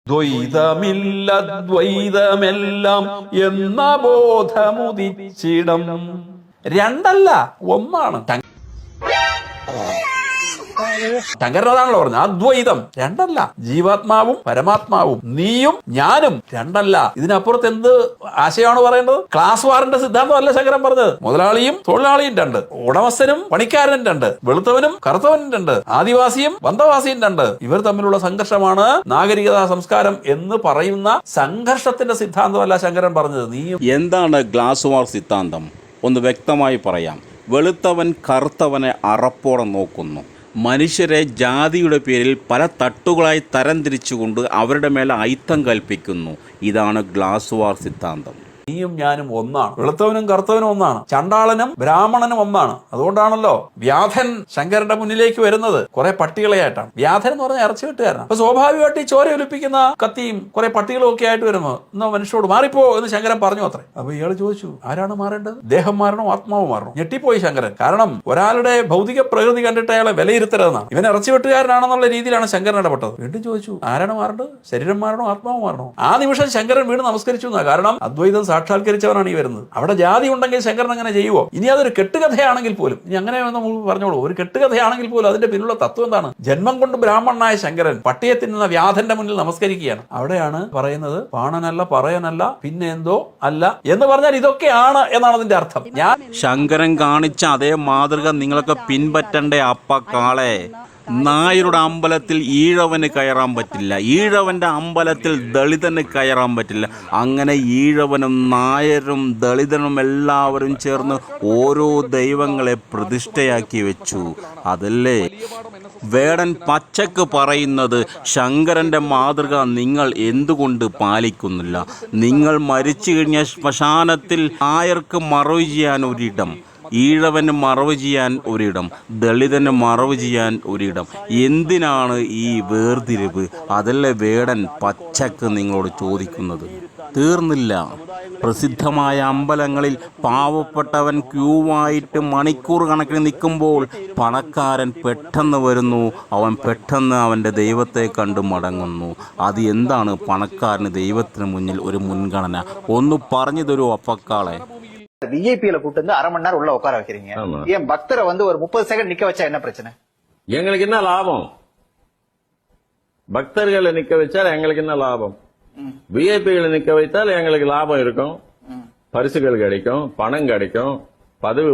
ദ്വൈതമില്ലദ്വൈതമെല്ലാം എന്ന ബോധമുദിച്ചിടം. രണ്ടല്ല, ഒന്നാണ്. ശങ്കരനാഥാണല്ലോ പറഞ്ഞത് അദ്വൈതം രണ്ടല്ല, ജീവാത്മാവും പരമാത്മാവും നീയും ഞാനും രണ്ടല്ല. ഇതിനപ്പുറത്ത് എന്ത് ആശയമാണ് പറയേണ്ടത്? ക്ലാസ് വാറിന്റെ സിദ്ധാന്തമല്ല ശങ്കരൻ പറഞ്ഞത്. മുതലാളിയും തൊഴിലാളിയും രണ്ട്, ഉടമസ്ഥനും പണിക്കാരനും രണ്ട്, വെളുത്തവനും കറുത്തവനും രണ്ട്, ആദിവാസിയും വന്തവാസിയും രണ്ട്. ഇവർ തമ്മിലുള്ള സംഘർഷമാണ് നാഗരികതാ സംസ്കാരം എന്ന് പറയുന്ന സംഘർഷത്തിന്റെ സിദ്ധാന്തമല്ല ശങ്കരൻ പറഞ്ഞത്. നീയും എന്താണ് ഗ്ലാസ് വാർ സിദ്ധാന്തം? ഒന്ന് വ്യക്തമായി പറയാം. വെളുത്തവൻ കറുത്തവനെ അറപ്പോടെ നോക്കുന്നു. മനുഷ്യരെ ജാതിയുടെ പേരിൽ പല തട്ടുകളായി തരംതിരിച്ചുകൊണ്ട് അവരുടെ മേലെ അയിത്തം കൽപ്പിക്കുന്നു. ഇതാണ് ഗ്ലാസ് വാർ സിദ്ധാന്തം. നീയും ഞാനും ഒന്നാണ്, വെളുത്തവനും കറുത്തവനും ഒന്നാണ്, ചണ്ടാളനും ബ്രാഹ്മണനും ഒന്നാണ്. അതുകൊണ്ടാണല്ലോ വ്യാധൻ ശങ്കരന്റെ മുന്നിലേക്ക് വരുന്നത് കുറെ പട്ടികളെയായിട്ടാണ്. വ്യാധൻ എന്ന് പറഞ്ഞാൽ ഇറച്ചി വെട്ടുകാരനാണ്. അപ്പൊ സ്വാഭാവികമായിട്ട് ഈ ചോര ഒലിപ്പിക്കുന്ന കത്തിയും കുറെ പട്ടികളും ഒക്കെ ആയിട്ട് വരുമ്പോ എന്നാ മനുഷ്യരോട് മാറിപ്പോ എന്ന് ശങ്കരൻ പറഞ്ഞു അത്രേ. അപ്പൊ ഇയാൾ ചോദിച്ചു, ആരാണ് മാറേണ്ടത്? ദേഹം മാറണോ ആത്മാവ് മാറണോ? ഞെട്ടിപ്പോയി ശങ്കരൻ. കാരണം ഒരാളുടെ ഭൗതിക പ്രകൃതി കണ്ടിട്ട് അയാളെ വിലയിരുത്തരുതെന്നാണ്. ഇവൻ ഇറച്ചി വെട്ടുകാരനാണെന്നുള്ള രീതിയിലാണ് ശങ്കരൻ ഇടപെട്ടത്. വീണ്ടും ചോദിച്ചു, ആരാണ് മാറേണ്ടത്? ശരീരം മാറണോ ആത്മാവ് മാറണോ? ആ നിമിഷം ശങ്കരൻ വീണ് നമസ്കരിച്ചു എന്നാ. കാരണം അദ്വൈതം സാക്ഷാത്കരിച്ചവനാണ് ഈ വരുന്നത്. അവിടെ ജാതി ഉണ്ടെങ്കിൽ ശങ്കരൻ അങ്ങനെ ചെയ്യുവോ? ഇനി അതൊരു കെട്ടുകഥയാണെങ്കിൽ പോലും, ഇനി അങ്ങനെ പറഞ്ഞോളൂ, ഒരു കെട്ടുകഥയാണെങ്കിൽ പോലും അതിന്റെ പിന്നിലുള്ള തത്വം എന്താണ്? ജന്മം കൊണ്ട് ബ്രാഹ്മണനായ ശങ്കരൻ പട്ടിയെ തിന്നുന്ന വ്യാധന്റെ മുന്നിൽ നമസ്കരിക്കുകയാണ്. അവിടെയാണ് പറയുന്നത് പാണനല്ല പറയനല്ല പിന്നെ എന്തോ അല്ല എന്ന് പറഞ്ഞാൽ ഇതൊക്കെയാണ് എന്നാണ് അതിന്റെ അർത്ഥം. ശങ്കരൻ കാണിച്ച അതേ മാതൃക നിങ്ങളൊക്കെ പിൻപറ്റണ്ടേ അപ്പ കാളെ. നായരുടെ അമ്പലത്തിൽ ഈഴവന് കയറാൻ പറ്റില്ല, ഈഴവന്റെ അമ്പലത്തിൽ ദളിതന് കയറാൻ പറ്റില്ല. അങ്ങനെ ഈഴവനും നായരും ദളിതനും എല്ലാവരും ചേർന്ന് ഓരോ ദൈവങ്ങളെ പ്രതിഷ്ഠയാക്കി വെച്ചു. അതല്ലേ വേടൻ പച്ചക്ക് പറയുന്നത്? ശങ്കരന്റെ മാതൃക നിങ്ങൾ എന്തുകൊണ്ട് പാലിക്കുന്നില്ല? നിങ്ങൾ മരിച്ചു കഴിഞ്ഞ ശ്മശാനത്തിൽ നായർക്ക് മറവ് ചെയ്യാൻ ഒരിടം, ഈഴവന് മറവ് ചെയ്യാൻ ഒരിടം, ദളിതന് മറവ് ചെയ്യാൻ ഒരിടം. എന്തിനാണ് ഈ വേർതിരിവ്? അതല്ലേ വേടൻ പച്ചക്ക് നിങ്ങളോട് ചോദിക്കുന്നത്. തീർന്നില്ല. പ്രസിദ്ധമായ അമ്പലങ്ങളിൽ പാവപ്പെട്ടവൻ ക്യൂവായിട്ട് മണിക്കൂർ കണക്കിന് നിൽക്കുമ്പോൾ പണക്കാരൻ പെട്ടെന്ന് വരുന്നു, അവൻ പെട്ടെന്ന് അവൻ്റെ ദൈവത്തെ കണ്ട് മടങ്ങുന്നു. അത് എന്താണ് പണക്കാരന് ദൈവത്തിന് മുന്നിൽ ഒരു മുൻഗണന? ഒന്ന് പറഞ്ഞു തരൂ അപ്പക്കാളെ. விஐபியில கூட்டு வந்து அரை மணி நேரம் உள்ள உட்கார வைக்கிறீங்க. ஏன் பக்தரை வந்து ஒரு 30 செகண்ட் நிக்க வச்சா என்ன பிரச்சனை? எங்களுக்கு என்ன லாபம்? பக்தர்களை நிக்க வச்சால் எங்களுக்கு என்ன லாபம்? விஐபிகளை நிக்க வைத்தால் எங்களுக்கு லாபம் இருக்கும், பரிசுகள் கிடைக்கும், பணம் கிடைக்கும், பதவி